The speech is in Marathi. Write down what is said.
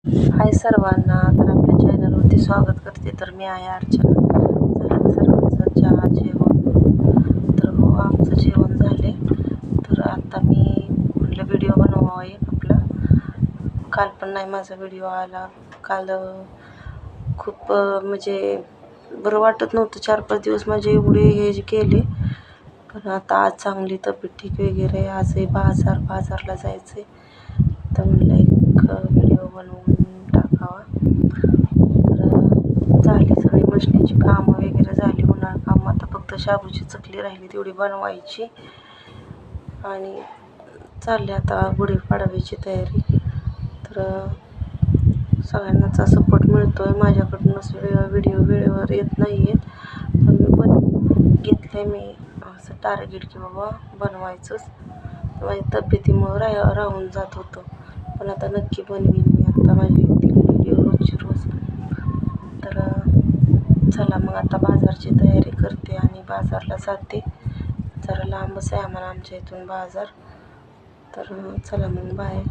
हाय सर्वांना, तर आपल्या चॅनलवरती स्वागत करते. तर मी आहे अर्चना. झालं सर्वांचं चहा जेवण? तर हो, आमचं जेवण झाले. तर आता मी म्हटलं व्हिडिओ बनवावा एक आपला. काल पण नाही माझा व्हिडिओ आला. काल खूप म्हणजे बरं वाटत नव्हतं. 4-5 दिवस माझे एवढे हे जे केले. पण आता आज चांगली तब्येत ठीक वगैरे. आजही बाजारला जायचं आहे. तर म्हटलं एक व्हिडिओ बनवून टाकावा. तर झाली सगळी मशनीची कामं वगैरे झाली. उन्हाळ कामं आता फक्त शाबूची चकली राहिली तेवढी बनवायची. आणि चालले आता गुढीपाडव्याची तयारी. तर सगळ्यांनाच सपोर्ट मिळतो आहे. माझ्याकडूनच व्हिडिओ वेळेवर येत नाही आहेत. पण मी घेतलं आहे मी असं टार्गेट की बाबा बनवायचंच. माझ्या तब्येतीमुळं राहून जात होतं. पण आता नक्की बनवीन मी. आता माझी येतील व्हिडिओ रोजची रोज. तर चला मग आता बाजारची तयारी करते आणि बाजारला जाते. जरा लांबच आहे आम्हाला आमच्या इथून बाजार. तर चला मग बाय.